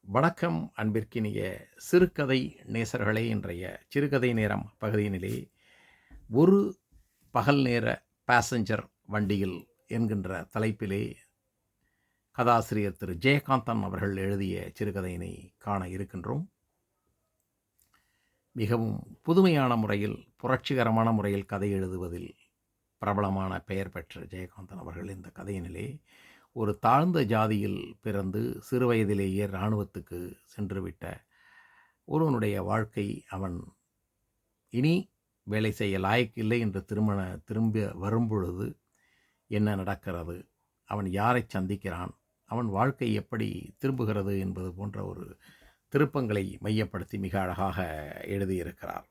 வணக்கம் அன்பிற்கினிய சிறுகதை நேசர்களே. இன்றைய சிறுகதை நேரம் பகுதியினிலே ஒரு பகல் நேர பாசஞ்சர் வண்டியில் என்கின்ற தலைப்பிலே கதாசிரியர் திரு ஜெயகாந்தன் அவர்கள் எழுதிய சிறுகதையினை காண இருக்கின்றோம். மிகவும் புதுமையான முறையில், புரட்சிகரமான முறையில் கதை எழுதுவதில் பிரபலமான பெயர் பெற்ற ஜெயகாந்தன் அவர்கள் இந்த கதையினிலே ஒரு தாழ்ந்த ஜாதியில் பிறந்து சிறுவயதிலேயே இராணுவத்துக்கு சென்றுவிட்ட ஒருவனுடைய வாழ்க்கை, அவன் இனி வேலை செய்ய லாயக்கில்லை என்று திரும்ப வரும்பொழுது என்ன நடக்கிறது, அவன் யாரை சந்திக்கிறான், அவன் வாழ்க்கை எப்படி திரும்புகிறது என்பது போன்ற ஒரு திருப்பங்களை மையப்படுத்தி மிக அழகாக எழுதியிருக்கிறார்.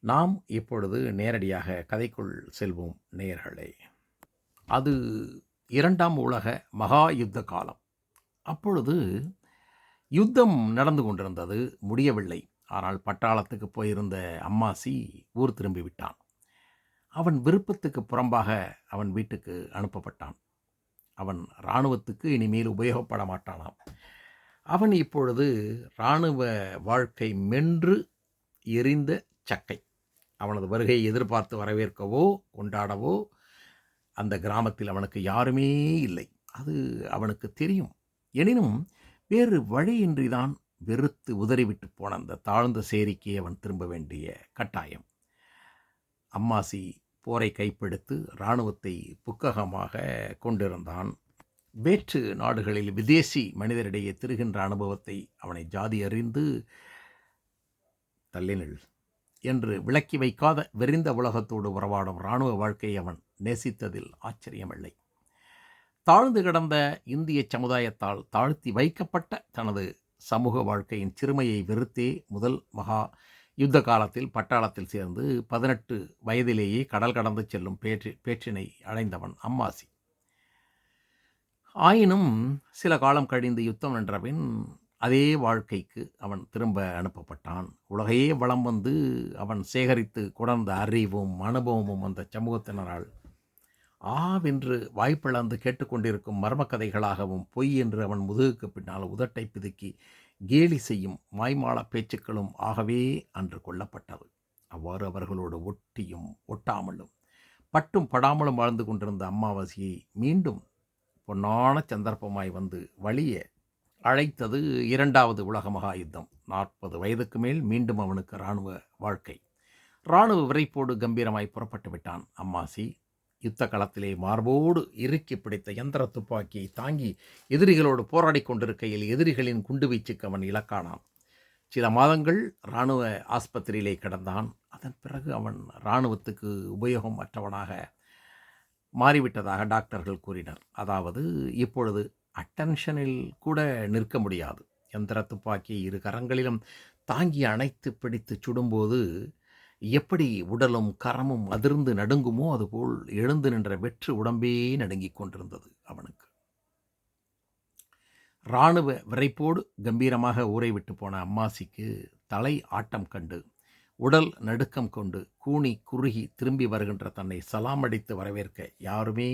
நாம் இப்பொழுது நேரடியாக கதைக்குள் செல்வோம் நேயர்களே. அது 2ஆம் உலக மகா யுத்த காலம். அப்பொழுது யுத்தம் நடந்து கொண்டிருந்தது, முடியவில்லை. ஆனால் பட்டாளத்துக்கு போயிருந்த அம்மாசி ஊர் திரும்பிவிட்டான். அவன் விருப்பத்துக்கு புறம்பாக அவன் வீட்டுக்கு அனுப்பப்பட்டான். அவன் இராணுவத்துக்கு இனிமேல் உபயோகப்பட மாட்டானாம். அவன் இப்பொழுது இராணுவ வாழ்க்கை மென்று எரிந்த சக்கை. அவனது வருகையை எதிர்பார்த்து வரவேற்கவோ கொண்டாடவோ அந்த கிராமத்தில் அவனுக்கு யாருமே இல்லை. அது அவனுக்கு தெரியும். எனினும் வேறு வழியின்றி தான் வெறுத்து உதறிவிட்டு போன அந்த தாழ்ந்த சேரிக்கு அவன் திரும்ப வேண்டிய கட்டாயம். அம்மாசி போரை கைப்பிடித்து இராணுவத்தை புக்ககமாக கொண்டிருந்தான். வேற்று நாடுகளில் விதேசி மனிதரிடையே திரிகின்ற அனுபவத்தை அவனை ஜாதி அறிந்து தள்ளினள் என்று விளக்கி வைக்காத வெறிந்த உலகத்தோடு உறவாடும் இராணுவ வாழ்க்கையை அவன் நேசித்ததில் ஆச்சரியமில்லை. தாழ்ந்து கிடந்த இந்திய சமுதாயத்தால் தாழ்த்தி வைக்கப்பட்ட தனது சமூக வாழ்க்கையின் சிறுமையை வெறுத்தே முதல் மகா யுத்த காலத்தில் பட்டாளத்தில் சேர்ந்து 18 வயதிலேயே கடல் கடந்து செல்லும் பேற்றினை அடைந்தவன் அம்மாசி. ஆயினும் சில காலம் கழிந்து யுத்தம் வென்றபின் அதே வாழ்க்கைக்கு அவன் திரும்ப அனுப்பப்பட்டான். உலகையே வலம் வந்து அவன் சேகரித்து கொடர்ந்த அறிவும் அனுபவமும் அந்த சமூகத்தினரால் ஆவென்று வாய்ப்பிழந்து கேட்டுக்கொண்டிருக்கும் மர்மக்கதைகளாகவும், பொய் என்று அவன் முதுகுக்கு பின்னால் உதட்டை பிதுக்கி கேலி செய்யும் மாய்மால பேச்சுக்களும் ஆகவே அன்று கொல்லப்பட்டது. அவ்வாறு அவர்களோடு ஒட்டியும் ஒட்டாமலும் பட்டும் படாமலும் வாழ்ந்து கொண்டிருந்த அம்மாவாசியை மீண்டும் பொன்னான சந்தர்ப்பமாய் வந்து வழிய அழைத்தது 2வது உலக மகா யுத்தம். 40 வயதுக்கு மேல் மீண்டும் அவனுக்கு இராணுவ வாழ்க்கை. இராணுவ விரைப்போடு கம்பீரமாய் புறப்பட்டு விட்டான் அம்மாசி. யுத்த களத்திலே மார்போடு இறுக்கி பிடித்த யந்திர துப்பாக்கியை தாங்கி எதிரிகளோடு போராடி கொண்டிருக்கையில் எதிரிகளின் குண்டுவீச்சுக்கு அவன் இலக்கானான். சில மாதங்கள் இராணுவ ஆஸ்பத்திரியிலே கிடந்தான். அதன் பிறகு அவன் இராணுவத்துக்கு உபயோகம் அற்றவனாக மாறிவிட்டதாக டாக்டர்கள் கூறினர். அதாவது இப்பொழுது அட்டென்ஷனில் கூட நிற்க முடியாது. யந்திர துப்பாக்கி 2 கரங்களிலும் தாங்கி அணைத்து பிடித்து சுடும்போது எப்படி உடலும் கரமும் அதிர்ந்து நடுங்குமோ அதுபோல் எழுந்து நின்ற வெற்று உடம்பே நடுங்கிக் கொண்டிருந்தது அவனுக்கு. இராணுவ விரைப்போடு கம்பீரமாக ஊரை விட்டு போன அம்மாசிக்கு தலை ஆட்டம் கண்டு உடல் நடுக்கம் கொண்டு கூனி குறுகி திரும்பி வருகின்ற தன்னை சலாம் அடித்து வரவேற்க யாருமே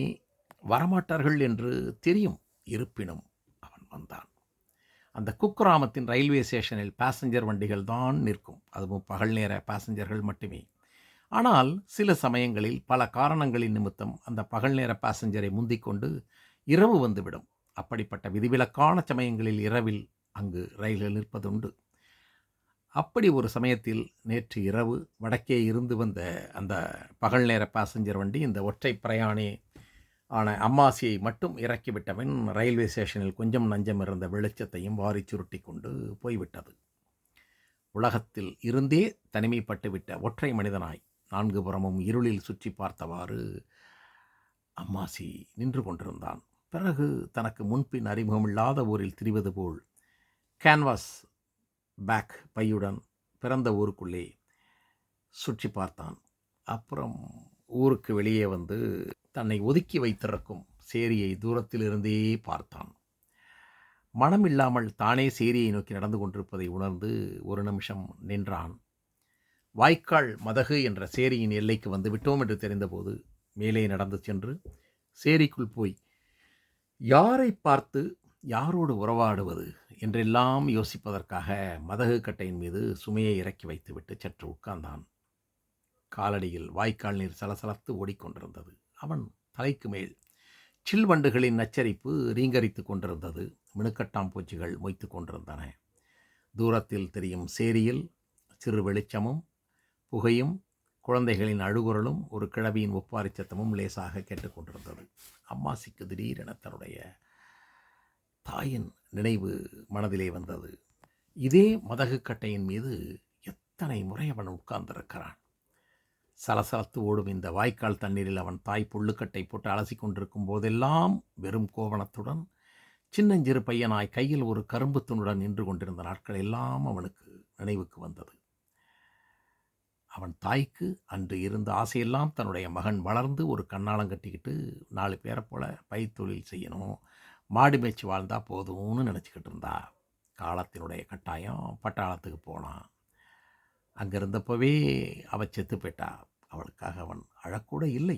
வரமாட்டார்கள் என்று தெரியும். இருப்பினும் அவன் வந்தான். அந்த குக்கிராமத்தின் ரயில்வே ஸ்டேஷனில் பாசஞ்சர் வண்டிகள் தான் நிற்கும். அதுவும் பகல் நேர பாசஞ்சர்கள் மட்டுமே. ஆனால் சில சமயங்களில் பல காரணங்களின் நிமித்தம் அந்த பகல் நேர பாசஞ்சரை முந்திக்கொண்டு இரவு வந்துவிடும். அப்படிப்பட்ட விதிவிலக்கான சமயங்களில் இரவில் அங்கு ரயில்கள் நிற்பதுண்டு. அப்படி ஒரு சமயத்தில் நேற்று இரவு வடக்கே இருந்து வந்த அந்த பகல் நேர பாசஞ்சர் வண்டி இந்த ஒற்றை பிரயாணி ஆன அம்மாசியை மட்டும் இறக்கிவிட்டவன் ரயில்வே ஸ்டேஷனில் கொஞ்சம் நஞ்சம் இருந்த வெளிச்சத்தையும் வாரி சுருட்டி கொண்டு போய்விட்டது. உலகத்தில் இருந்தே தனிமைப்பட்டுவிட்ட ஒற்றை மனிதனாய் 4 புறமும் இருளில் சுற்றி பார்த்தவாறு அம்மாசி நின்று கொண்டிருந்தான். பிறகு தனக்கு முன்பின் அறிமுகமில்லாத ஊரில் திரிவது போல் கேன்வாஸ் பேக் பையுடன் பிறந்த ஊருக்குள்ளே சுற்றி பார்த்தான். அப்புறம் ஊருக்கு வெளியே வந்து தன்னை ஒதுக்கி வைத்திருக்கும் சேரியை தூரத்திலிருந்தே பார்த்தான். மனம் இல்லாமல் தானே சேரியை நோக்கி நடந்து கொண்டிருப்பதை உணர்ந்து ஒரு நிமிஷம் நின்றான். வாய்க்கால் மதகு என்ற சேரியின் எல்லைக்கு வந்து விட்டோம் என்று தெரிந்தபோது மேலே நடந்து சென்று சேரிக்குள் போய் யாரை பார்த்து யாரோடு உறவாடுவது என்றெல்லாம் யோசிப்பதற்காக மதகு கட்டையின் மீது சுமையை இறக்கி வைத்துவிட்டு சற்று உட்கார்ந்தான். காலடியில் வாய்க்கால் நீர் சலசலத்து ஓடிக்கொண்டிருந்தது. அவன் தலைக்கு மேல் சில்வண்டுகளின் நச்சரிப்பு ரீங்கரித்துக் கொண்டிருந்தது. மினுக்கட்டாம்பூச்சிகள் மொய்த்து கொண்டிருந்தன. தூரத்தில் தெரியும் சேரியில் சிறு வெளிச்சமும் புகையும் குழந்தைகளின் அழுகுரலும் ஒரு கிழவியின் ஒப்பாரி சத்தமும் லேசாக கேட்டுக்கொண்டிருந்தது. அம்மாசிக்கு திடீரென தன்னுடைய தாயின் நினைவு மனதிலே வந்தது. இதே மதகு கட்டையின் மீது எத்தனை முறை அவன் உட்கார்ந்திருக்கிறான். சலசலத்து ஓடும் இந்த வாய்க்கால் தண்ணீரில் அவன் தாய் புல்லுக்கட்டை போட்டு அலசி கொண்டிருக்கும் போதெல்லாம் வெறும் கோவணத்துடன் சின்னஞ்சிறு பையனாய் கையில் ஒரு கரும்பு துணுடன் நின்று கொண்டிருந்த நாட்கள் எல்லாம் அவனுக்கு நினைவுக்கு வந்தது. அவன் தாய்க்கு அன்று இருந்த ஆசையெல்லாம் தன்னுடைய மகன் வளர்ந்து ஒரு கண்ணாலம் கட்டிக்கிட்டு 4 பேரை போல பயிர்த்தொழில் செய்யணும், மாடு மேய்ச்சி வாழ்ந்தா போதும்னு நினச்சிக்கிட்டு இருந்தா. காலத்தினுடைய கட்டாயம் பட்டாளத்துக்கு போனான். அங்கே இருந்தப்பவே அவள் செத்து போயிட்டா. அவளுக்காக அவன் அழக்கூட இல்லை.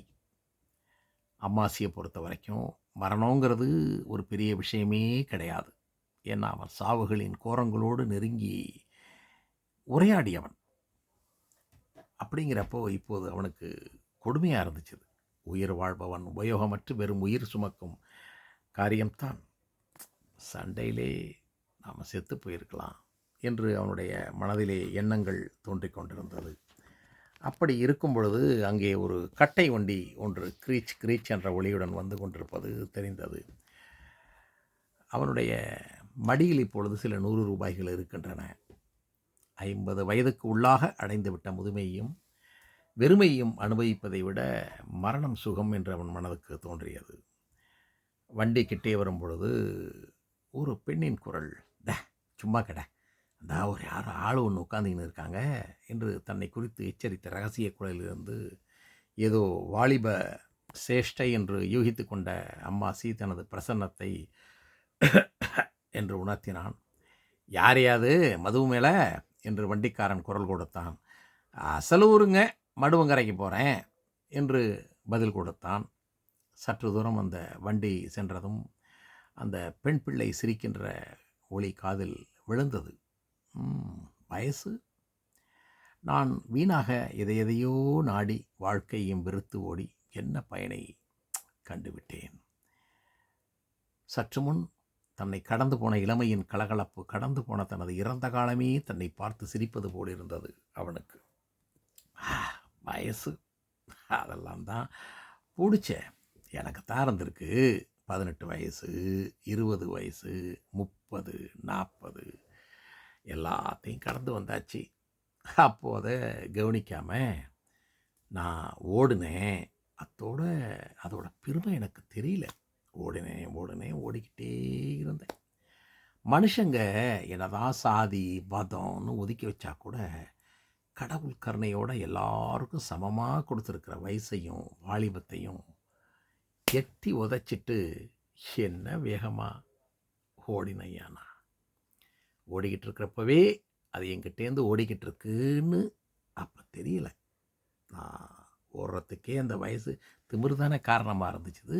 அம்மாசியை பொறுத்த வரைக்கும் மரணங்கிறது ஒரு பெரிய விஷயமே கிடையாது. ஏன்னா அவன் சாவுகளின் கோரங்களோடு நெருங்கி உரையாடியவன். அப்படிங்கிறப்போ இப்போது அவனுக்கு கொடுமையாக இருந்துச்சு. உயிர் வாழ்பவன் உபயோகமற்று வெறும் உயிர் சுமக்கும் காரியம்தான். சண்டையிலே நாம் செத்து போயிருக்கலாம் என்று அவனுடைய மனதிலே எண்ணங்கள் தோன்றிக் கொண்டிருந்தது. அப்படி இருக்கும் பொழுது அங்கே ஒரு கட்டை வண்டி ஒன்று கிரீச் கிரீச் என்ற ஒளியுடன் வந்து கொண்டிருப்பது தெரிந்தது. அவனுடைய மடியில் இப்பொழுது சில 100 ரூபாய்கள் இருக்கின்றன. 50 வயதுக்கு உள்ளாக அடைந்துவிட்ட முதுமையையும் வெறுமையும் அனுபவிப்பதை விட மரணம் சுகம் என்று அவன் மனதுக்கு தோன்றியது. வண்டி கிட்டே வரும் பொழுது ஒரு பெண்ணின் குரல், சும்மா கடை, அந்த ஒரு யாரோ ஆள் ஒன்று உட்காந்துக்கின்னு இருக்காங்க என்று தன்னை குறித்து எச்சரித்த ரகசிய குரலிலிருந்து ஏதோ வாலிப சேஷ்டை என்று யூகித்து கொண்ட அம்மாசி தனது பிரசன்னத்தை என்று உணர்த்தினான். யாரையாது மதுவு மேலே என்று வண்டிக்காரன் குரல் கொடுத்தான். அசலூருங்க, மடுவங்கரைக்கு போகிறேன் என்று பதில் கொடுத்தான். சற்று தூரம் அந்த வண்டி சென்றதும் அந்த பெண் பிள்ளை சிரிக்கின்ற ஒளி காதில் விழுந்தது. வயசு? நான் வீணாக எதையோ நாடி வாழ்க்கையும் வெறுத்து ஓடி என்ன பயனை கண்டுவிட்டேன். சற்று முன் தன்னை கடந்து போன இளமையின் கலகலப்பு, கடந்து போன தனது இறந்த காலமே தன்னை பார்த்து சிரிப்பது போல் இருந்தது அவனுக்கு. வயசு அதெல்லாம் தான் பிடிச்ச எனக்கு தான் இருந்திருக்கு. 18 வயசு, 20 வயசு, 30, 40 எல்லாத்தையும் கடந்து வந்தாச்சு. அப்போதை கவனிக்காமல் நான் ஓடினேன். அதோட பெருமை எனக்கு தெரியல. ஓடினேன் ஓடிக்கிட்டே இருந்தேன். மனுஷங்க என்னதான் சாதி மதம்னு ஒதுக்கி வச்சா கூட கடவுள் கருணையோட எல்லாருக்கும் சமமாக கொடுத்துருக்கிற வயசையும் வாலிபத்தையும் எட்டி உதைச்சிட்டு என்ன வேகமாக ஓடினையானா. ஓடிக்கிட்டு இருக்கிறப்பவே அது என்கிட்டேருந்து ஓடிக்கிட்டு இருக்குன்னு அப்போ தெரியல. நான் ஓடுறதுக்கே அந்த வயசு திமிரு தானே காரணமாக இருந்துச்சு.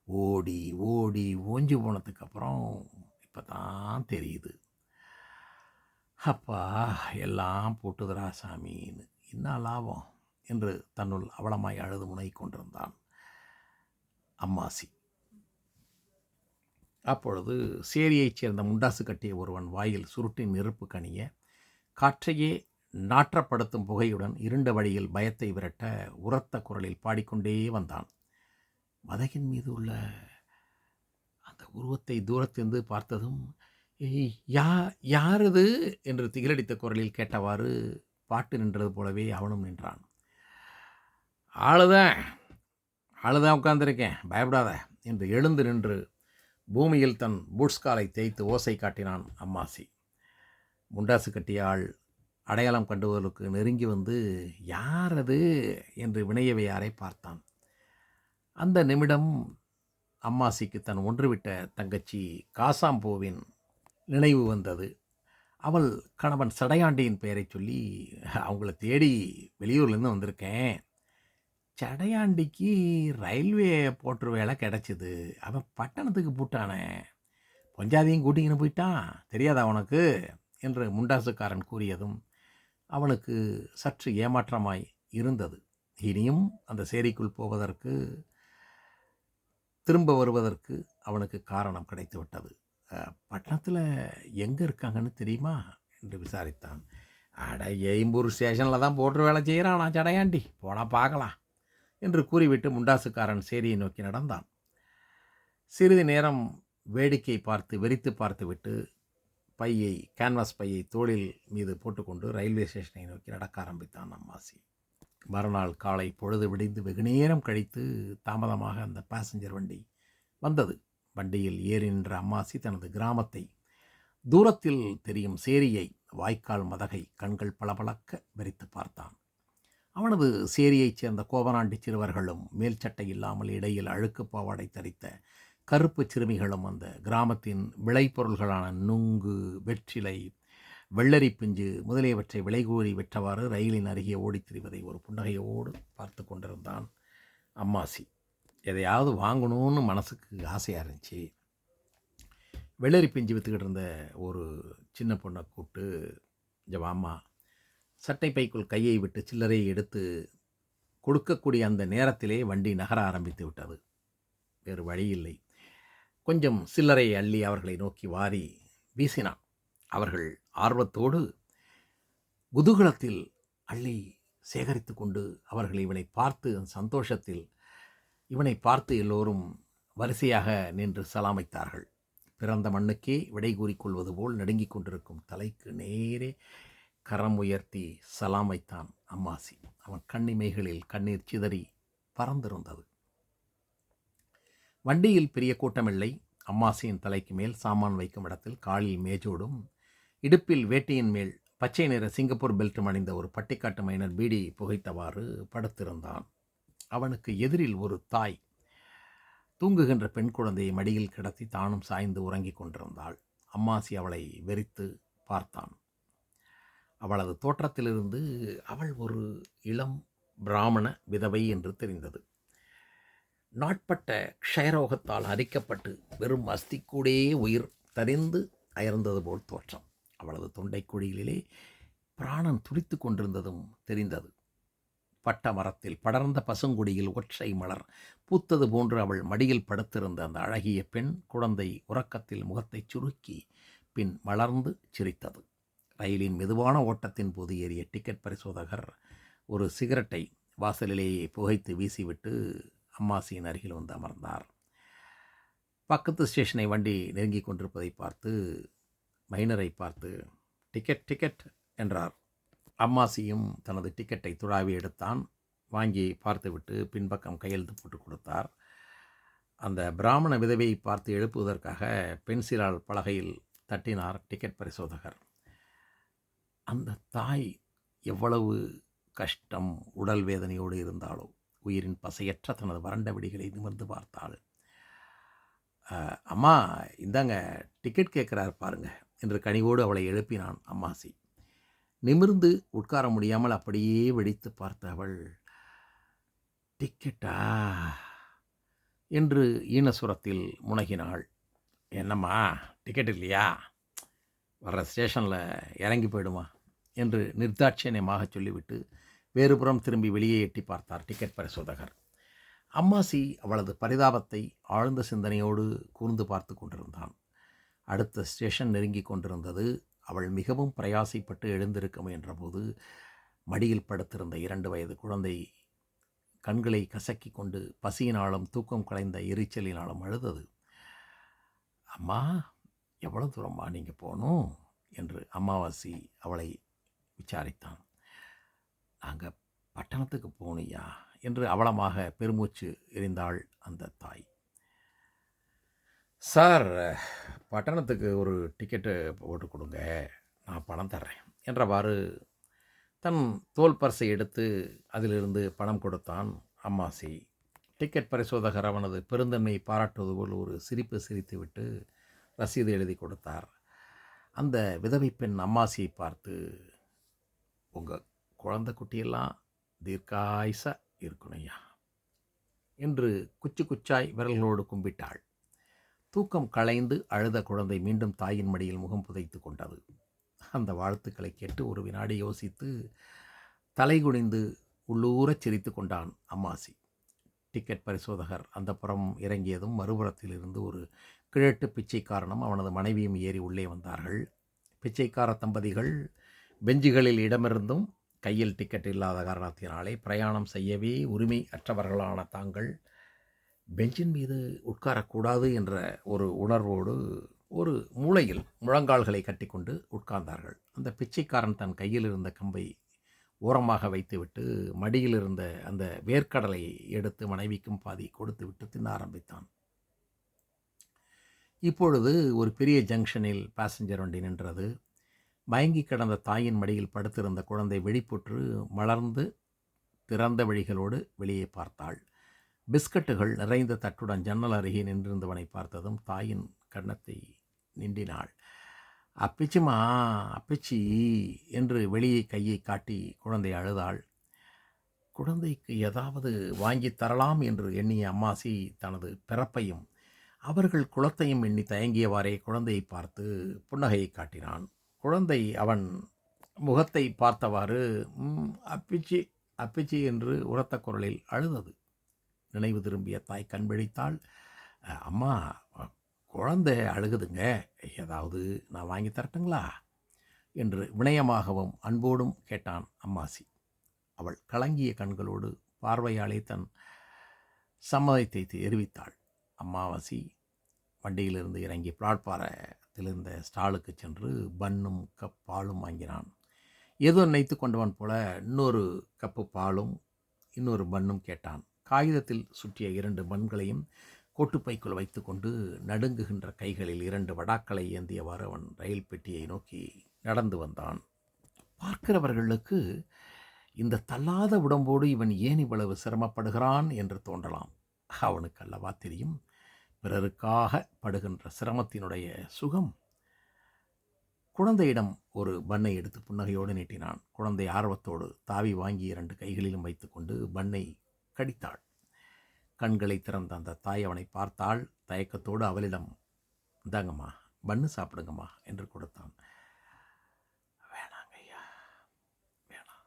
ஓடி ஓடி ஓஞ்சி போனதுக்கப்புறம் இப்போ தான் தெரியுது. அப்பா எல்லாம் போட்டுதுரா சாமின்னு, என்ன லாபம் என்று தன்னுள் அவலமாய் அழுது முனை கொண்டிருந்தான் அம்மாசி. அப்பொழுது சேரியைச் சேர்ந்த முண்டாசு கட்டிய ஒருவன் வாயில் சுருட்டின் நெருப்பு கனிய காற்றையே நாற்றப்படுத்தும் புகையுடன் இருண்ட வழியில் பயத்தை விரட்ட உரத்த குரலில் பாடிக்கொண்டே வந்தான். மதகின் மீது உள்ள அந்த உருவத்தை தூரத்திலிருந்து பார்த்ததும், யாரது என்று திகிலடித்த குரலில் கேட்டவாறு பாட்டு நின்றது போலவே அவனும் நின்றான். ஆளுதான் உட்கார்ந்திருக்கேன், பயப்படாத என்று எழுந்து நின்று பூமியில் தன் பூட்ஸ்காலை தேய்த்து ஓசை காட்டினான் அம்மாசி. முண்டாசு கட்டிய ஆள் அடையாளம் கண்டுவதற்கு நெருங்கி வந்து யாரது என்று வினையவையாரை பார்த்தான். அந்த நிமிடம் அம்மாசிக்கு தன் ஒன்றுவிட்ட தங்கச்சி காசாம்பூவின் நினைவு வந்தது. அவள் கணவன் சடையாண்டியின் பெயரை சொல்லி, அவங்கள தேடி வெளியூர்லேருந்து வந்திருக்கேன். சடையாண்டிக்கு ரயில்வே போட்டு வேலை கிடச்சிது, அவன் பட்டணத்துக்கு போட்டானே, பொஞ்சாதியும் கூட்டிக்கின்னு போயிட்டான், தெரியாதா உனக்கு என்று முண்டாசுக்காரன் கூறியதும் அவனுக்கு சற்று ஏமாற்றமாய் இருந்தது. இனியும் அந்த சேரிக்குள் போவதற்கு, திரும்ப வருவதற்கு அவனுக்கு காரணம் கிடைத்து விட்டது. பட்டணத்தில் எங்கே இருக்காங்கன்னு தெரியுமா என்று விசாரித்தான். அட, எய்ம்பூர் ஸ்டேஷனில் தான் போட்டு வேலை செய்கிறான் நான் சடையாண்டி, போனால் பார்க்கலாம் என்று கூறிவிட்டு முண்டாசுக்காரன் சேரியை நோக்கி நடந்தான். சிறிது நேரம் வேடிக்கை பார்த்து வெறித்து பார்த்துவிட்டு கேன்வாஸ் பையை தோளில் மீது போட்டுக்கொண்டு ரயில்வே ஸ்டேஷனை நோக்கி நடக்க ஆரம்பித்தான் அம்மாசி. மறுநாள் காலை பொழுது விடிந்து வெகுநேரம் கழித்து தாமதமாக அந்த பேசஞ்சர் வண்டி வந்தது. வண்டியில் ஏறி நின்ற அம்மாசி தனது கிராமத்தை, தூரத்தில் தெரியும் சேரியை, வாய்க்கால் மதகை கண்கள் பளபளக்க வெறித்து பார்த்தான். அவனது சேரியைச் சேர்ந்த கோவனாண்டி சிறுவர்களும் மேல் சட்டை இல்லாமல் இடையில் அழுக்கு பாவாடை தரித்த கருப்பு சிறுமிகளும் அந்த கிராமத்தின் விளைபொருள்களான நுங்கு, வெற்றிலை, வெள்ளரி பிஞ்சு முதலியவற்றை விலை கூறி விற்றவாறு ரயிலின் அருகே ஓடித் திரிவதை ஒரு புன்னகையோடு பார்த்து கொண்டிருந்தான் அம்மாசி. எதையாவது வாங்கணும்னு மனசுக்கு ஆசையாக இருந்துச்சு. வெள்ளரி பிஞ்சு விற்றுக்கிட்டு இருந்த ஒரு சின்ன பொண்ணை கூப்பிட்டு, ஜவாம்மா, சட்டை பைக்குள் கையை விட்டு சில்லறையை எடுத்து கொடுக்கக்கூடிய அந்த நேரத்திலே வண்டி நகர ஆரம்பித்து விட்டது. வேறு வழியில்லை. கொஞ்சம் சில்லறையை அள்ளி அவர்களை நோக்கி வாரி வீசினான். அவர்கள் ஆர்வத்தோடு குதூகலத்தில் அள்ளி சேகரித்து கொண்டு அவர்கள் இவனை பார்த்து சந்தோஷத்தில் இவனை பார்த்து எல்லோரும் வரிசையாக நின்று சலாமைத்தார்கள். பிறந்த மண்ணுக்கே விடை கூறிக்கொள்வது போல் நடுங்கிக் கொண்டிருக்கும் தலைக்கு நேரே கரம் உயர்த்தி சலாம் வைத்தான் அம்மாசி. அவன் கண்ணிமைகளில் கண்ணீர் சிதறி பறந்திருந்தது. வண்டியில் பெரிய கூட்டமில்லை. அம்மாசியின் தலைக்கு மேல் சாமான் வைக்கும் இடத்தில் காலில் மேஜோடும் இடுப்பில் வேட்டியின் மேல் பச்சை நிற சிங்கப்பூர் பெல்ட்டும் அணிந்த ஒரு பட்டிக்காட்டு மைனர் பீடி புகைத்தவாறு படுத்திருந்தான். அவனுக்கு எதிரில் ஒரு தாய் தூங்குகின்ற பெண் குழந்தையை மடியில் கிடத்தி தானும் சாய்ந்து உறங்கிக் கொண்டிருந்தாள். அம்மாசி அவளை வெறித்து பார்த்தான். அவளது தோற்றத்திலிருந்து அவள் ஒரு இளம் பிராமண விதவை என்று தெரிந்தது. நாட்பட்ட க்ஷயரோகத்தால் அரிக்கப்பட்டு வெறும் அஸ்திக்கூடே உயிர் தரிந்து அயர்ந்தது போல் தோற்றம். அவளது தொண்டைக்குழியிலே பிராணன் துடித்து கொண்டிருந்ததும் தெரிந்தது. பட்ட மரத்தில் படர்ந்த பசுங்குடியில் ஒற்றை மலர் பூத்தது போன்று அவள் மடியில் படுத்திருந்த அந்த அழகிய பெண் குழந்தை உறக்கத்தில் முகத்தை சுருக்கி பின் மலர்ந்து சிரித்தது. ரயிலின் மெதுவான ஓட்டத்தின் போது ஏறிய டிக்கெட் பரிசோதகர் ஒரு சிகரெட்டை வாசலிலேயே புகைத்து வீசிவிட்டு அம்மாசியின் அருகில் வந்து அமர்ந்தார். பக்கத்து ஸ்டேஷனை வண்டி நெருங்கி கொண்டிருப்பதை பார்த்து மைனரை பார்த்து டிக்கெட் டிக்கெட் என்றார். அம்மாசியும் தனது டிக்கெட்டை துழாவி எடுத்தான். வாங்கி பார்த்துவிட்டு பின்பக்கம் கையெழுத்து போட்டு கொடுத்தார். அந்த பிராமண விதவையை பார்த்து எழுப்புவதற்காக பென்சிலால் பலகையில் தட்டினார் டிக்கெட் பரிசோதகர். அந்த தாய் எவ்வளவு கஷ்டம், உடல் வேதனையோடு இருந்தாலோ, உயிரின் பசையற்ற தனது வறண்ட விடிகளை நிமிர்ந்து பார்த்தாள். அம்மா, இந்தாங்க டிக்கெட் கேட்குறார் பாருங்க என்று கனிவோடு அவளை எழுப்பினான் அம்மாசி. நிமிர்ந்து உட்கார முடியாமல் அப்படியே வெடித்து பார்த்த அவள், டிக்கெட்டா என்று ஈனசுரத்தில் முனகினாள். என்னம்மா, டிக்கெட் இல்லையா? வர்ற ஸ்டேஷனில் இறங்கி போயிடுமா என்று நிர்தாட்சியமாக சொல்லிவிட்டு வேறுபுறம் திரும்பி வெளியே எட்டி பார்த்தார் டிக்கெட் பரிசோதகர். அம்மாசி அவளது பரிதாபத்தை ஆழ்ந்த சிந்தனையோடு கூர்ந்து பார்த்து கொண்டிருந்தான். அடுத்த ஸ்டேஷன் நெருங்கி கொண்டிருந்தது. அவள் மிகவும் பிரயாசைப்பட்டு எழுந்திருக்க முயன்றபோது மடியில் படுத்திருந்த 2 வயது குழந்தை கண்களை கசக்கி கொண்டு பசியினாலும் தூக்கம் கலைந்த எரிச்சலினாலும் அழுதது. அம்மா, எவ்வளோ தூரம்மா நீங்கள் போகணும் என்று அம்மாவாசி அவளை விசாரித்தான். நாங்கள் பட்டணத்துக்கு போகணுயா என்று அவலமாக பெருமூச்சு எறிந்தாள் அந்த தாய். சார், பட்டணத்துக்கு ஒரு டிக்கெட்டு போட்டு கொடுங்க, நான் பணம் தர்றேன் என்றவாறு தன் தோல் பர்ஸை எடுத்து அதிலிருந்து பணம் கொடுத்தான் அம்மாசி. டிக்கெட் பரிசோதகர் அவனது பெருந்தன்மையை பாராட்டுவது போல் ஒரு சிரிப்பு சிரித்துவிட்டு ரசீது எழுதி கொடுத்தார். அந்த விதவை பெண் அம்மாசியை பார்த்து, உங்கள் குழந்தை குட்டியெல்லாம் தீர்க்காயுசா இருக்கணும்யா என்று குச்சாய் விரல்களோடு கும்பிட்டாள். தூக்கம் களைந்து அழுத குழந்தை மீண்டும் தாயின் மடியில் முகம் புதைத்து கொண்டது. அந்த வாழ்த்துக்களை கேட்டு ஒரு வினாடி யோசித்து தலைகுனிந்து உள்ளூரச் சிரித்து கொண்டான் அம்மாசி. டிக்கெட் பரிசோதகர் அந்த புறம் இறங்கியதும் மறுபுறத்தில் இருந்து ஒரு கிழட்டு பிச்சைக்காரனும் அவனது மனைவியும் ஏறி உள்ளே வந்தார்கள். பிச்சைக்கார தம்பதிகள் பெஞ்சுகளில் இடமிருந்தும் கையில் டிக்கெட் இல்லாத காரணத்தினாலே பிரயாணம் செய்யவே உரிமை அற்றவர்களான தாங்கள் பெஞ்சின் மீது உட்காரக்கூடாது என்ற ஒரு உணர்வோடு ஒரு மூலையில் முழங்கால்களை கட்டிக்கொண்டு உட்கார்ந்தார்கள். அந்த பிச்சைக்காரன் தன் கையில் இருந்த கம்பை ஓரமாக வைத்துவிட்டு மடியில் இருந்த அந்த வேர்க்கடலையை எடுத்து மனைவிக்கும் பாதி கொடுத்துவிட்டு தின்ன ஆரம்பித்தான். இப்பொழுது ஒரு பெரிய ஜங்ஷனில் பாசஞ்சர் வண்டி நின்றது. மயங்கி கிடந்த தாயின் மடியில் படுத்திருந்த குழந்தை விழிப்புற்று மலர்ந்து திறந்த வழிகளோடு வெளியே பார்த்தாள். பிஸ்கட்டுகள் நிறைந்த தட்டுடன் ஜன்னல் அருகே நின்றிருந்தவனை பார்த்ததும் தாயின் கன்னத்தை நிண்டினாள். அப்பிச்சிமா, அப்பிச்சி என்று வெளியே கையை காட்டி குழந்தை அழுதாள். குழந்தைக்கு ஏதாவது வாங்கி தரலாம் என்று எண்ணிய அம்மாசி தனது பிறப்பையும் அவர்கள் குலத்தையும் எண்ணி தயங்கியவாறே குழந்தையை பார்த்து புன்னகையை காட்டினான். குழந்தை அவன் முகத்தை பார்த்தவாறு அப்பிச்சி அப்பிச்சி என்று உரத்த குரலில் அழுதது. நினைவு திரும்பிய தாய் கண் விழித்தாள். அம்மா, குழந்தை அழுகுதுங்க, ஏதாவது நான் வாங்கி தரட்டுங்களா என்று வினயமாகவும் அன்போடும் கேட்டான் அம்மாசி. அவள் கலங்கிய கண்களோடு பார்வையாலே தன் சம்மதத்தை தெரிவித்தாள். அம்மாவாசி வண்டியிலிருந்து இறங்கி பிளாட்பாரத்தில் இருந்த ஸ்டாலுக்கு சென்று பன்னும் கப் பாலும் வாங்கினான். ஏதோ நினைத்து கொண்டவன் போல இன்னொரு கப்பு பாலும் இன்னொரு பன்னும் கேட்டான். காகிதத்தில் சுற்றிய 2 பன்களையும் கோட்டுப்பைக்குள் வைத்து கொண்டு நடுங்குகின்ற கைகளில் 2 வடாக்களை ஏந்தியவாறு அவன் ரயில் பெட்டியை நோக்கி நடந்து வந்தான். பார்க்கிறவர்களுக்கு இந்த தள்ளாத உடம்போடு இவன் ஏன் இவ்வளவு சிரமப்படுகிறான் என்று தோன்றலாம். அவனுக்கு அல்லவா தெரியும் பிறருக்காக படுகின்ற சிரமத்தினுடைய சுகம். குழந்தையிடம் ஒரு பன்னை எடுத்து புன்னகையோடு நீட்டினான். குழந்தை ஆர்வத்தோடு தாவி வாங்கி 2 கைகளிலும் வைத்துக்கொண்டு பன்னை கடித்தாள். கண்களை திறந்த அந்த தாய் அவனை பார்த்தாள். தயக்கத்தோடு அவளிடம், இந்தாங்கம்மா, பன்னு சாப்பிடுங்கம்மா என்று கொடுத்தான். வேணாங்க ஐயா, வேணாம்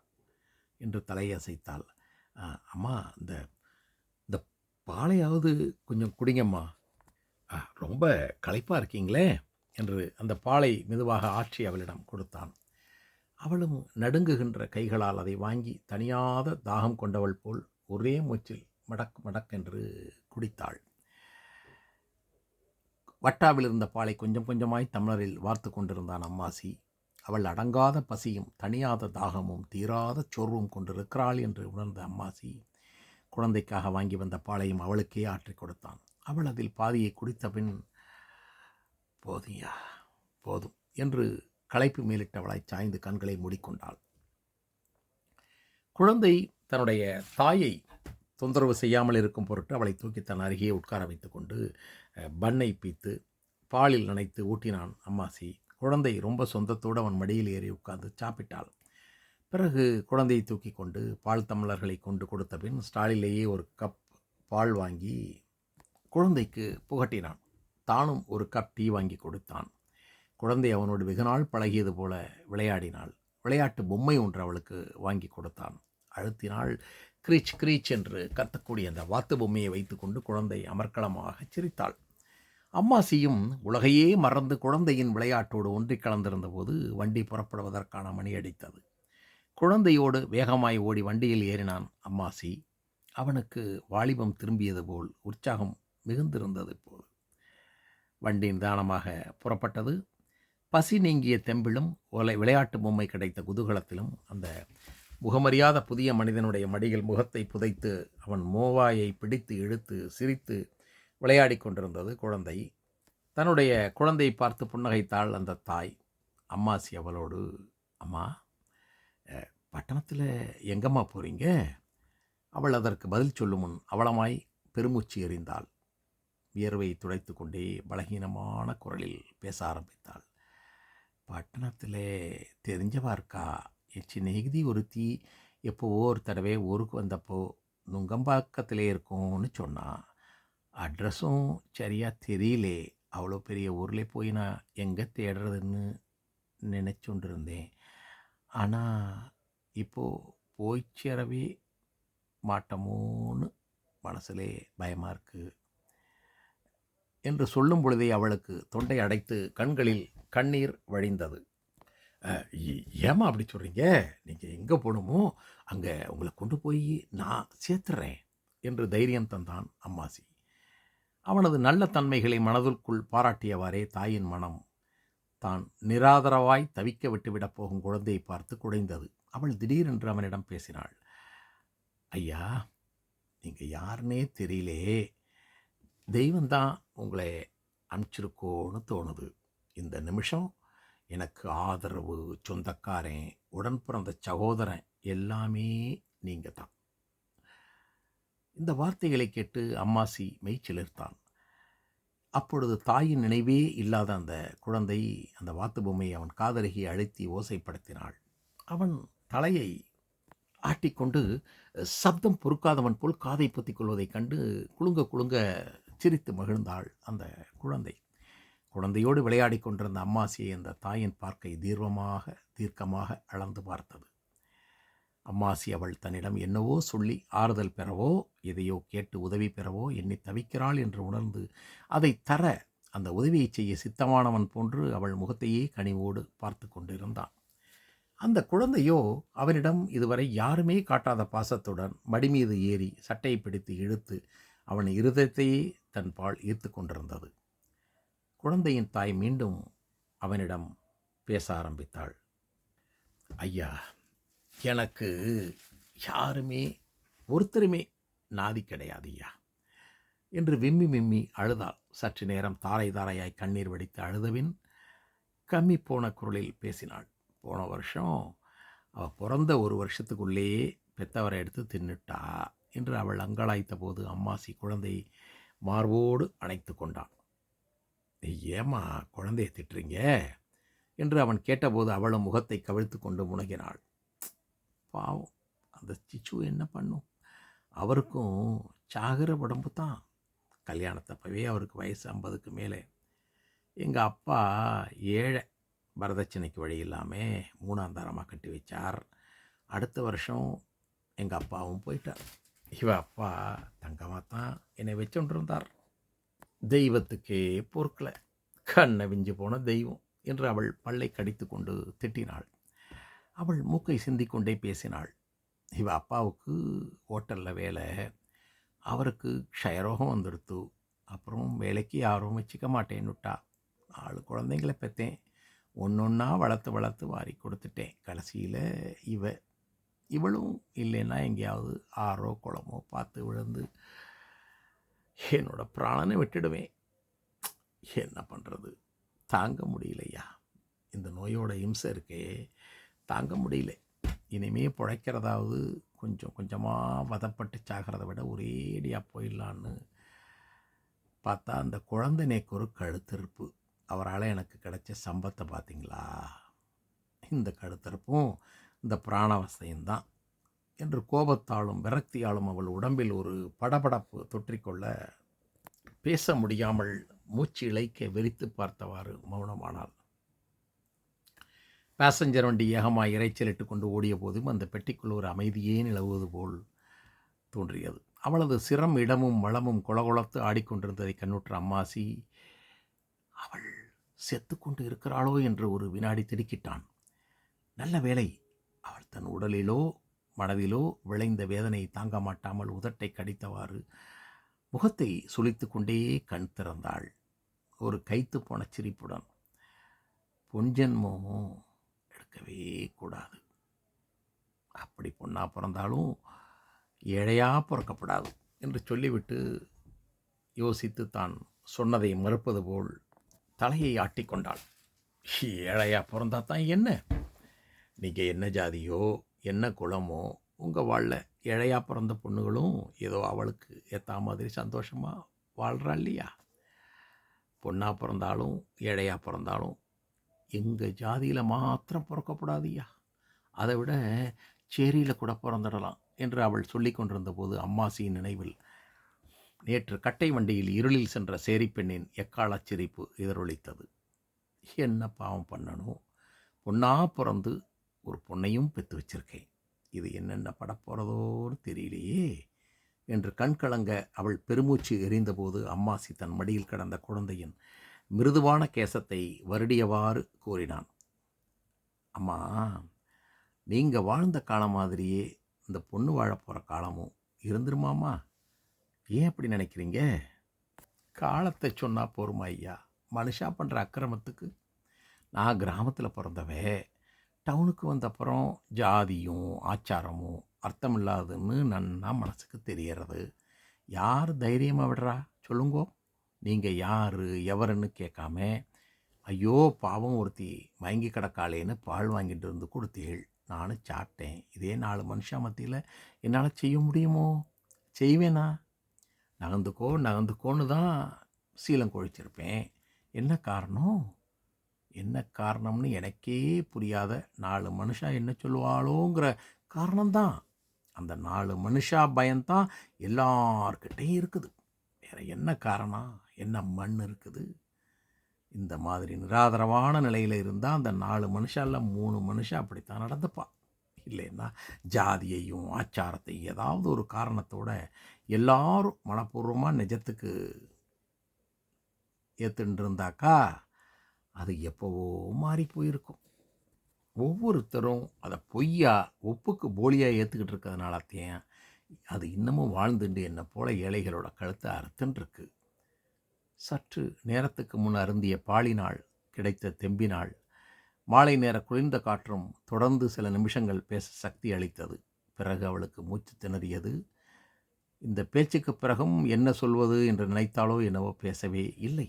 என்று தலையசைத்தாள். அம்மா, இந்த இந்த பாலையாவது கொஞ்சம் குடிங்கம்மா, ரொம்ப களைப்பாக இருக்கீங்களே என்று அந்த பாலை மெதுவாக ஆற்றி அவளிடம் கொடுத்தான். அவளும் நடுங்குகின்ற கைகளால் அதை வாங்கி தனியாத தாகம் கொண்டவள் போல் ஒரே மூச்சில் மடக் மடக்கென்று குடித்தாள். வட்டாவில் இருந்த பாலை கொஞ்சம் கொஞ்சமாய் டம்ளரில் வார்த்து கொண்டிருந்தான் அம்மாசி. அவள் அடங்காத பசியும் தனியாத தாகமும் தீராத சோர்வும் கொண்டிருக்கிறாள் என்று உணர்ந்த அம்மாசி குழந்தைக்காக வாங்கி வந்த பாலையும் அவளுக்கே ஆற்றி கொடுத்தான். அவள் அதில் பாதியை குடித்த பின், போதியா போதும் என்று களைப்பு மேலிட்டவளாய் சாய்ந்து கண்களை மூடிக்கொண்டாள். குழந்தை தன்னுடைய தாயை தொந்தரவு செய்யாமல் இருக்கும் பொருட்டு அவளை தூக்கி தன் அருகே உட்கார வைத்து கொண்டு பன்னை பீத்து பாலில் நனைத்து ஊட்டினான் அம்மாசி. குழந்தை ரொம்ப சொந்தத்தோடு அவன் மடியில் ஏறி உட்கார்ந்து சாப்பிட்டாள். பிறகு குழந்தையை தூக்கி கொண்டு பால் டம்ளர்களை கொண்டு கொடுத்த பின் ஸ்டாலிலேயே ஒரு கப் பால் வாங்கி குழந்தைக்கு புகட்டினான். தானும் ஒரு கப் டீ வாங்கி கொடுத்தான். குழந்தை அவனோடு வெகுநாள் பழகியது போல விளையாடினாள். விளையாட்டு பொம்மை ஒன்று அவளுக்கு வாங்கி கொடுத்தான். அழுத்தினாள். கிரீச் கிரீச் என்று கத்தக்கூடிய அந்த வாத்து பொம்மையை வைத்து கொண்டு குழந்தை அமர்க்களமாக சிரித்தாள். அம்மாசியும் உலகையே மறந்து குழந்தையின் விளையாட்டோடு ஒன்றி கலந்திருந்த போது வண்டி புறப்படுவதற்கான மணி அடித்தது. குழந்தையோடு வேகமாய் ஓடி வண்டியில் ஏறினான் அம்மாசி. அவனுக்கு வாலிபம் திரும்பியது போல் உற்சாகம் மிகுந்திருந்தது போல். வண்டி நிதானமாக புறப்பட்டது. பசி நீங்கிய தெம்பிலும் விளையாட்டு பொம்மை கிடைத்த குதூகலத்திலும் அந்த முகமறியாத புதிய மனிதனுடைய மடியில் முகத்தை புதைத்து அவன் மோவாயை பிடித்து இழுத்து சிரித்து விளையாடி கொண்டிருந்தது குழந்தை. தன்னுடைய குழந்தையை பார்த்து புன்னகைத்தாள் அந்த தாய். அம்மாசி அவளோடு, அம்மா, பட்டணத்தில் எங்கம்மா போகிறீங்க? அவள் அதற்கு பதில் சொல்லும் முன் அவளமாய் பெருமூச்சு எறிந்தாள். வியர்வை துடைத்து கொண்டே பலகீனமான குரலில் பேச ஆரம்பித்தாள். பட்டணத்தில் தெரிஞ்சவா இருக்கா? என் சிநேகிதி ஒருத்தி எப்போவோ ஒரு தடவை ஊருக்கு வந்தப்போ நுங்கம்பாக்கத்திலே இருக்கும்னு சொன்னான். அட்ரஸும் சரியாக தெரியலே. அவ்வளோ பெரிய ஊரில் போய் நான் எங்கே தேடுறதுன்னு நினச்சொண்டு இருந்தேன். ஆனால் இப்போது போய் சேரவே மாட்டோமோன்னு மனசிலே பயமாக இருக்குது என்று சொல்லும் பொழுதே அவளுக்கு தொண்டை அடைத்து கண்களில் கண்ணீர் வழிந்தது. ஏம்மா அப்படி சொல்கிறீங்க? நீங்கள் எங்கே போகணுமோ அங்கே உங்களை கொண்டு போய் நான் சேர்த்துறேன் என்று தைரியம் தந்தான் அம்மாசி. அவனது நல்ல தன்மைகளை மனதிற்குள் பாராட்டியவாறே தாயின் மனம் தான் நிராதரவாய் தவிக்க விட்டுவிடப் போகும் குழந்தையை பார்த்து குடைந்தது. அவள் திடீரென்று அவனிடம் பேசினாள். ஐயா, நீங்கள் யாருன்னே தெரியலே, தெய்வந்தான் உங்களை அனுப்பிச்சிருக்கோன்னு தோணுது. இந்த நிமிஷம் எனக்கு ஆதரவு, சொந்தக்காரன், உடன் பிறந்த சகோதரன் எல்லாமே நீங்கள் தான். இந்த வார்த்தைகளை கேட்டு அம்மாசி மெய்ச்சிலிர்த்தான். அப்பொழுது தாயின் நினைவே இல்லாத அந்த குழந்தை அந்த வாத்து பொம்மையை அவன் காதருகே அழுத்தி ஓசைப்படுத்தினாள். அவன் தலையை ஆட்டிக்கொண்டு சப்தம் பொறுக்காதவன் போல் காதை பொத்திக் கொள்வதைக் கண்டு குலுங்க குலுங்க சிரித்து மகிழ்ந்தாள் அந்த குழந்தை. குழந்தையோடு விளையாடி கொண்டிருந்த அம்மாசியை அந்த தாயின் பார்க்கை தீர்க்கமாக அளந்து பார்த்தது. அம்மாசி அவள் தன்னிடம் என்னவோ சொல்லி ஆறுதல் பெறவோ, எதையோ கேட்டு உதவி பெறவோ எண்ணி தவிக்கிறாள் என்று உணர்ந்து அதை தர அந்த உதவியை செய்ய சித்தமானவன் போன்று அவள் முகத்தையே கனிவோடு பார்த்து கொண்டிருந்தான். அந்த குழந்தையோ அவனிடம் இதுவரை யாருமே காட்டாத பாசத்துடன் மடி மீது ஏறி சட்டையை பிடித்து இழுத்து அவன் இருதயத்தையே தன் பால் ஈர்த்து கொண்டிருந்தது. குழந்தையின் தாய் மீண்டும் அவனிடம் பேச ஆரம்பித்தாள். ஐயா, எனக்கு யாருமே ஒருத்தருமே நாதி கிடையாது ஐயா என்று விம்மி அழுதாள். சற்று நேரம் தாரை தாரையாய் கண்ணீர் வடித்து அழுதவின் கம்மி போன குரலில் பேசினாள். போன வருஷம் அவள் பிறந்த ஒரு வருஷத்துக்குள்ளேயே பெத்தவரை எடுத்து தின்னுட்டா என்று அவள் அங்கலாய்த்த போது அம்மாசி குழந்தை மார்போடு அணைத்து கொண்டான். ஏம்மா குழந்தையை திட்டுறீங்க என்று அவன் கேட்டபோது அவளும் முகத்தை கவிழ்த்து கொண்டு முனகினாள். பாவம், அந்த சிச்சு என்ன பண்ணும்? அவருக்கும் சாகிற உடம்பு தான். கல்யாணத்தப்பவே அவருக்கு வயசு 50க்கு மேலே. எங்கள் அப்பா ஏழை, வரதட்சணைக்கு வழி இல்லாமல் 3ஆம் தாரமாக கட்டி வச்சார். அடுத்த வருஷம் எங்கள் அப்பாவும் போயிட்டார். அப்பா தங்கமாக தான் என்னை வச்சுருந்தார். தெய்வத்துக்கே பொறுக்கலை, கண்ணை விஞ்சு போன தெய்வம் என்று அவள் பல்லை கடித்து கொண்டு திட்டினாள். அவள் மூக்கை சிந்திக்கொண்டே பேசினாள். அப்பாவுக்கு ஹோட்டலில் வேலை, அவருக்கு க்ஷயரோகம் வந்துடுத்து. அப்புறம் வேலைக்கு யாரும் வச்சுக்க மாட்டேன்னுட்டா. 4 குழந்தைங்களை பெற்றேன், ஒன்றொன்னா வளர்த்து வாரி கொடுத்துட்டேன். கடைசியில் இவளும் இல்லைன்னா எங்கேயாவது ஆறோ குளமோ பார்த்து விழுந்து என்னோட பிராணனை விட்டுடுவேன். என்ன பண்ணுறது? தாங்க முடியலையா. இந்த நோயோட இம்சை இருக்கே, தாங்க முடியல. இனிமே பிழைக்கிறதாவது கொஞ்சம் கொஞ்சமாக வதப்பட்டு சாகிறத விட ஒரேடியாக போயிடலான்னு பார்த்தா அந்த குழந்தை நேக்கு ஒரு கழுத்திருப்பு. அவரால் எனக்கு கிடைச்ச சம்பத்தை பார்த்தீங்களா? இந்த கழுத்திருப்பும் இந்த பிராணவஸ்தையும் தான் என்று கோபத்தாலும் விரக்தியாலும் அவள் உடம்பில் ஒரு படபடப்பு தொற்றிக்கொள்ள பேச முடியாமல் மூச்சு இழைக்க வெறித்து பார்த்தவாறு மௌனமானாள். பேசஞ்சர் வண்டி ஏகமாக இறைச்சலிட்டு கொண்டு ஓடிய போதும் அந்த பெட்டிக்குள் ஒரு அமைதியே நிலவுவது போல் தோன்றியது. அவளது சிரம் இடமும் வளமும் கொளகொளத்து ஆடிக்கொண்டிருந்ததை கண்ணுற்ற அம்மாசி அவள் செத்து கொண்டு இருக்கிறாளோ என்று ஒரு வினாடி திடுக்கிட்டான். நல்ல வேளை அவள் தன் உடலிலோ மனதிலோ விளைந்த வேதனை தாங்க மாட்டாமல் உதட்டை கடித்தவாறு முகத்தை சுளித்து கொண்டே கண் திறந்தாள். ஒரு கைத்து போன சிரிப்புடன், பொன்ஜென்மம் எடுக்கவே கூடாது. அப்படி பொண்ணா பிறந்தாலும் ஏழையா பிறக்கப்படாது என்று சொல்லிவிட்டு யோசித்து தான் சொன்னதை மறுப்பது போல் தலையை ஆட்டிக்கொண்டாள். ஏழையா பிறந்தா தான் என்ன? நீங்கள் என்ன ஜாதியோ என்ன குலமோ உங்கள் வாழ ஏழையா பிறந்த பொண்ணுகளும் ஏதோ அவளுக்கு ஏற்ற மாதிரி சந்தோஷமாக வாழ்கிறா இல்லையா? பொண்ணா பிறந்தாலும் ஏழையா பிறந்தாலும் எங்கள் ஜாதியில் மாத்திரம் பிறக்கப்படாதுயா, அதை விட சேரியில் கூட பிறந்துடலாம் என்று அவள் சொல்லி கொண்டிருந்த போது அம்மாசியின் நினைவில் நேற்று கட்டை வண்டியில் இருளில் சென்ற சேரிப்பெண்ணின் எக்காளச் சிரிப்பு எதிரொலித்தது. என்ன பாவம் பண்ணணும், பொண்ணா பிறந்து ஒரு பொண்ணையும் பெற்று வச்சிருக்கேன், இது என்னென்ன படப்போகிறதோன்னு தெரியலையே என்று கண்கலங்க அவள் பெருமூச்சு எறிந்தபோது அம்மாசி தன் மடியில் கிடந்த குழந்தையின் மிருதுவான கேசத்தை வருடியவாறு கூறினான். அம்மா, நீங்கள் வாழ்ந்த காலம் மாதிரியே இந்த பொண்ணு வாழப்போகிற காலமும் இருந்துருமாம்மா? ஏன் அப்படி நினைக்கிறீங்க? காலத்தை சொன்னால் போருமா ஐயா, மனுஷா பண்ணுற அக்கிரமத்துக்கு. நான் கிராமத்தில் பிறந்தவே, டவுனுக்கு வந்த அப்புறம் ஜாதியும் ஆச்சாரமும் அர்த்தமில்லாதுன்னு நன்னா மனசுக்கு தெரியறது. யார் தைரியமாக விடுறா சொல்லுங்கோ? நீங்கள் யார் எவருன்னு கேட்காம, ஐயோ பாவம் ஒருத்தி மயங்கி கிடக்காளேன்னு பால் வாங்கிட்டு இருந்து கொடுத்தீள், நானும் சாப்பிட்டேன். இதே 4 மனுஷா மத்தியில் என்னால் செய்ய முடியுமோ? செய்வேனா? நகர்ந்துக்கோ நகர்ந்துக்கோன்னு தான் சீலம் கொழிச்சிருப்பேன். என்ன காரணம்? என்ன காரணம்னு எனக்கே புரியாத 4 மனுஷா என்ன சொல்லுவாளோங்கிற காரணம்தான். அந்த 4 மனுஷா பயம்தான் எல்லார்கிட்டையும் இருக்குது. வேறு என்ன காரணம், என்ன மண் இருக்குது? இந்த மாதிரி நிராதரவான நிலையில் இருந்தால் அந்த 4 மனுஷால 3 மனுஷா அப்படித்தான் நடந்துப்பா. இல்லைன்னா ஜாதியையும் ஆச்சாரத்தையும் ஏதாவது ஒரு காரணத்தோட எல்லாரும் மனப்பூர்வமாக நிஜத்துக்கு ஏற்றுன்னு இருந்தாக்கா அது எப்போவோ மாறி போயிருக்கும். ஒவ்வொருத்தரும் அதை பொய்யா ஒப்புக்கு போலியாக ஏற்றுக்கிட்டு இருக்கிறதுனாலத்தையும் அது இன்னமும் வாழ்ந்துண்டு என்னை போல ஏழைகளோட கழுத்தை அறுத்துன்ருக்கு. சற்று நேரத்துக்கு முன் அருந்திய பாலினால் கிடைத்த தெம்பினாள் மாலை நேர குளிர்ந்த காற்றும் தொடர்ந்து சில நிமிஷங்கள் பேச சக்தி அளித்தது. பிறகு அவளுக்கு மூச்சு திணறியது. இந்த பேச்சுக்கு பிறகும் என்ன சொல்வது என்று நினைத்தாலோ என்னவோ பேசவே இல்லை.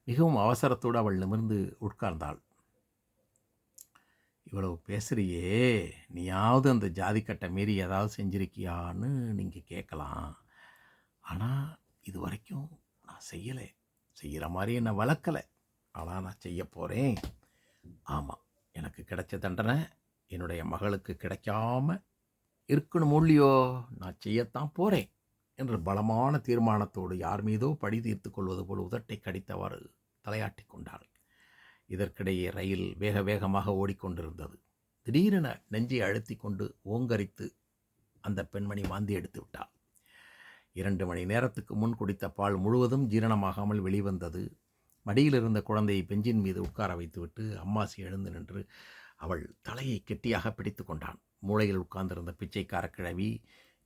மிகவும் அவசரத்தோடு அவள் நிமிர்ந்து உட்கார்ந்தாள். இவ்வளவு பேசுகிறியே, நீயாவது அந்த ஜாதிக்கட்டை மீறி ஏதாவது செஞ்சிருக்கியான்னு நீங்கள் கேட்கலாம். ஆனால் இது வரைக்கும் நான் செய்யலை. செய்கிற மாதிரி என்னை வளர்க்கலை. ஆனால் நான் செய்ய போகிறேன். ஆமாம், எனக்கு கிடைச்ச தண்டனை என்னுடைய மகளுக்கு கிடைக்காம இருக்கணும் இல்லையோ, நான் செய்யத்தான் போகிறேன் என்று பலமான தீர்மானத்தோடு யார் மீதோ பழி தீர்த்து கொள்வது போல் உதட்டை கடித்தவாறு தலையாட்டி கொண்டாள். இதற்கிடையே ரயில் வேக வேகமாக ஓடிக்கொண்டிருந்தது. திடீரென நெஞ்சை அழுத்தி கொண்டு ஓங்கரித்து அந்த பெண்மணி வாந்தி எடுத்து விட்டாள். 2 மணி நேரத்துக்கு முன் குடித்த பால் முழுவதும் ஜீரணமாகாமல் வெளிவந்தது. மடியில் இருந்த குழந்தையை பெஞ்சின் மீது உட்கார வைத்துவிட்டு அம்மாசி எழுந்து நின்று அவள் தலையை கெட்டியாக பிடித்து கொண்டான். மூளையில் உட்கார்ந்திருந்த பிச்சைக்கார கிழவி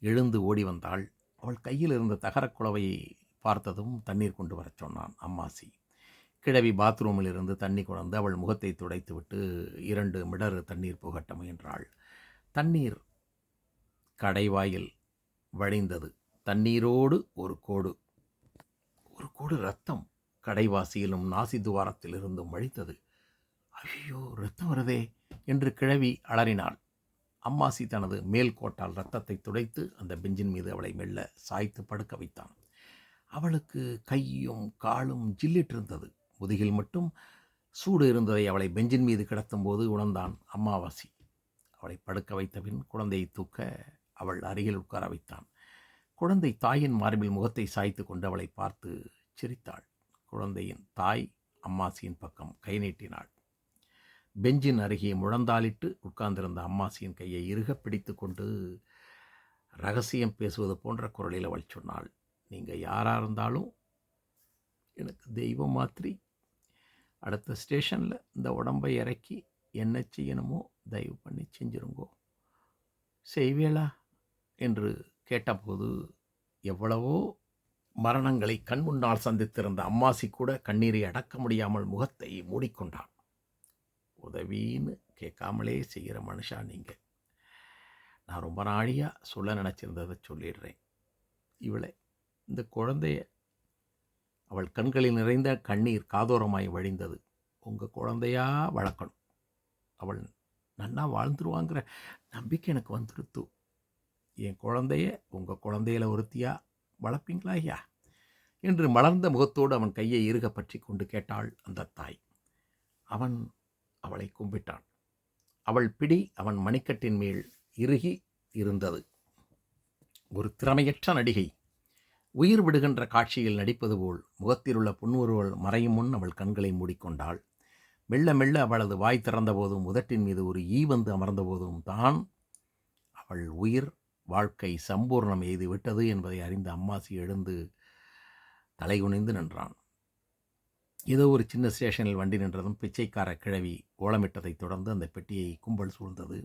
எழுந்து ஓடி வந்தாள். அவள் கையில் இருந்த தகரக் குளவையை பார்த்ததும் தண்ணீர் கொண்டு வரச் சொன்னான் அம்மாசி. கிழவி பாத்ரூமில் இருந்து தண்ணி கொண்டு அவள் முகத்தை துடைத்துவிட்டு 2 மிடறு தண்ணீர் புகட்ட முயன்றாள். தண்ணீர் கடைவாயில் வழிந்தது. தண்ணீரோடு ஒரு கோடு இரத்தம் கடைவாசியிலும் நாசி துவாரத்தில் இருந்தும் வழித்தது. ஐயோ, இரத்தம் வருதே என்று கிழவி அலறினாள். அம்மாசி தனது மேல் கோட்டால் இரத்தத்தை துடைத்து அந்த பெஞ்சின் மீது அவளை மெல்ல சாய்த்து படுக்க வைத்தான். அவளுக்கு கையும் காலும் ஜில்லிட்டிருந்தது. முதுகில் மட்டும் சூடு இருந்ததை அவளை பெஞ்சின் மீது கிடத்தும் போது உணர்ந்தான் அம்மாவாசி. அவளை படுக்க வைத்த பின் குழந்தையை தூக்க அவள் அருகில் உட்கார வைத்தான். குழந்தை தாயின் மார்பில் முகத்தை சாய்த்து கொண்டு அவளை பார்த்து சிரித்தாள். குழந்தையின் தாய் அம்மாசியின் பக்கம் கை நீட்டினாள். பெஞ்சின் அருகே முழந்தாளிட்டு உட்கார்ந்திருந்த அம்மாசியின் கையை இறுக பிடித்து கொண்டு ரகசியம் பேசுவது போன்ற குரலில் அவள் சொன்னாள், நீங்கள் யாராக இருந்தாலும் எனக்கு தெய்வம் மாத்திரி அடுத்த ஸ்டேஷனில் இந்த உடம்பை இறக்கி என்ன செய்யணுமோ தயவு பண்ணி செஞ்சிருங்கோ. செய்வேளா என்று கேட்டபோது எவ்வளவோ மரணங்களை கண்முன்னால் சந்தித்திருந்த அம்மாசி கூட கண்ணீரை அடக்க முடியாமல் முகத்தை மூடிக்கொண்டான். உதவின்னு கேட்காமலே செய்கிற மனுஷா நீங்கள். நான் ரொம்ப நாழியாக சொல்ல நினச்சிருந்ததை சொல்லிடுறேன். இவளை, இந்த குழந்தைய, அவள் கண்களில் நிறைந்த கண்ணீர் காதோரமாய் வழிந்தது. உங்கள் குழந்தையா வளர்க்கணும். அவள் நன்னா வாழ்ந்துருவாங்கிற நம்பிக்கை எனக்கு வந்துடுத்து. என் குழந்தைய உங்கள் குழந்தையில ஒருத்தியா வளர்ப்பீங்களா ஐயா என்று மலர்ந்த முகத்தோடு அவன் கையை இறுக பற்றி கொண்டு கேட்டாள் அந்த தாய். அவன் அவளை கும்பிட்டான். அவள் பிடி அவன் மணிக்கட்டின் மேல் இறுகி இருந்தது. ஒரு திறமையற்ற நடிகை உயிர் விடுகின்ற காட்சியில் நடிப்பது போல் முகத்திலுள்ள புன்முறுவல் மறையும் முன் அவள் கண்களை மூடிக்கொண்டாள். மெல்ல மெல்ல அவளது வாய் திறந்தபோதும் உதட்டின் மீது ஒரு ஈ வந்து அமர்ந்தபோதும் தான் அவள் உயிர் வாழ்க்கை சம்பூர்ணம் எய்து விட்டது என்பதை அறிந்த அம்மாசி எழுந்து தலைகுனிந்து நின்றான். ஏதோ ஒரு சின்ன ஸ்டேஷனில் வண்டி நின்றதும் பிச்சைக்கார கிழவி ஓலமிட்டதைத் தொடர்ந்து அந்த பெட்டியை கும்பல் சூழ்ந்தது.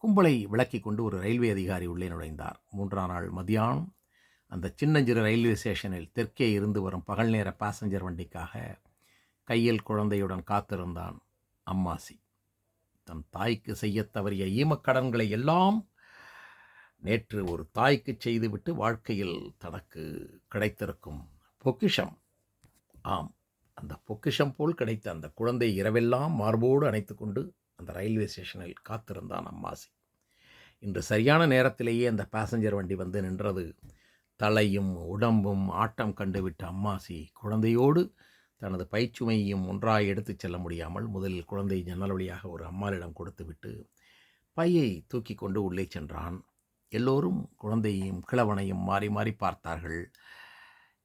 கும்பலை விலக்கி கொண்டு ஒரு ரயில்வே அதிகாரி உள்ளே நுழைந்தார். 3ஆம் நாள் மதியானம் அந்த சின்னஞ்சிறு ரயில்வே ஸ்டேஷனில் தெற்கே இருந்து வரும் பகல் நேர பாசஞ்சர் வண்டிக்காக கையில் குழந்தையுடன் காத்திருந்தான் அம்மாசி. தன் தாய்க்கு செய்ய தவறிய ஈமக்கடன்களை எல்லாம் நேற்று ஒரு தாய்க்கு செய்துவிட்டு வாழ்க்கையில் தனக்கு கிடைத்திருக்கும் பொக்கிஷம், ஆம், அந்த பொக்கிஷம் போல் கிடைத்த அந்த குழந்தை இரவெல்லாம் மார்போடு அணைத்து கொண்டு அந்த ரயில்வே ஸ்டேஷனில் காத்திருந்தான் அம்மாசி. இன்று சரியான நேரத்திலேயே அந்த பாசஞ்சர் வண்டி வந்து நின்றது. தலையும் உடம்பும் ஆட்டம் கண்டுவிட்ட அம்மாசி குழந்தையோடு தனது பைச்சுமையையும் ஒன்றாய் எடுத்துச் செல்ல முடியாமல் முதலில் குழந்தை ஜன்னல் வழியாக ஒரு அம்மாளிடம் கொடுத்துவிட்டு பையை தூக்கி கொண்டு உள்ளே சென்றான். எல்லோரும் குழந்தையையும் கிழவனையும் மாறி மாறி பார்த்தார்கள்.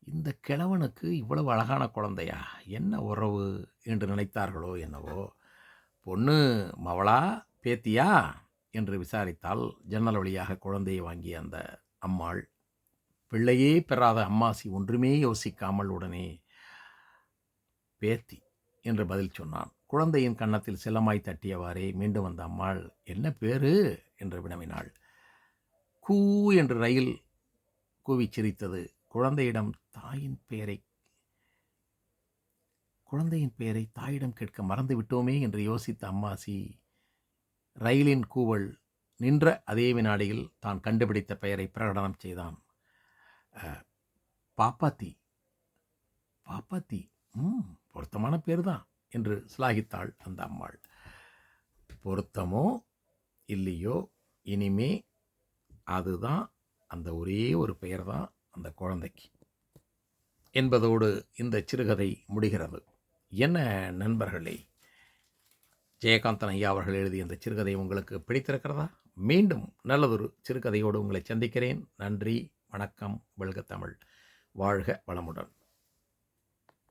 இந்த கிழவனுக்கு இவ்வளவு அழகான குழந்தையா, என்ன உறவு என்று நினைத்தார்களோ என்னவோ. பொண்ணு மவளா பேத்தியா என்று விசாரித்தால் ஜன்னல் வழியாக குழந்தையை வாங்கிய அந்த அம்மாள். பிள்ளையே பெறாத அம்மாசி ஒன்றுமே யோசிக்காமல் உடனே பேத்தி என்று பதில் சொன்னான். குழந்தையின் கன்னத்தில் செல்லமாய் தட்டியவாறே மீண்டும் வந்த அம்மாள், என்ன பேரு என்று வினவினாள். கூ என்று ரயில் கூவி சிரித்தது. குழந்தையின் பெயரை தாயிடம் கேட்க மறந்து விட்டோமே என்று யோசித்த அம்மாசி ரயிலின் கூவல் நின்ற அதே வினாடியில் தான் கண்டுபிடித்த பெயரை பிரகடனம் செய்தான். பாப்பாத்தி. பாப்பாத்தி, பொருத்தமான பேர் தான் என்று சிலாகித்தாள் அந்த அம்மாள். பொருத்தமோ இல்லையோ, இனிமே அதுதான், அந்த ஒரே ஒரு பெயர் தான் அந்த குழந்தைக்கு என்பதோடு இந்த சிறுகதை முடிகிறது. என்ன நண்பர்களே, ஜெயகாந்தன் ஐயா அவர்கள் எழுதிய இந்த சிறுகதை உங்களுக்கு பிடித்திருக்கிறதா? மீண்டும் நல்லதொரு சிறுகதையோடு உங்களை சந்திக்கிறேன். நன்றி, வணக்கம், வெல்க தமிழ், வாழ்க வளமுடன்.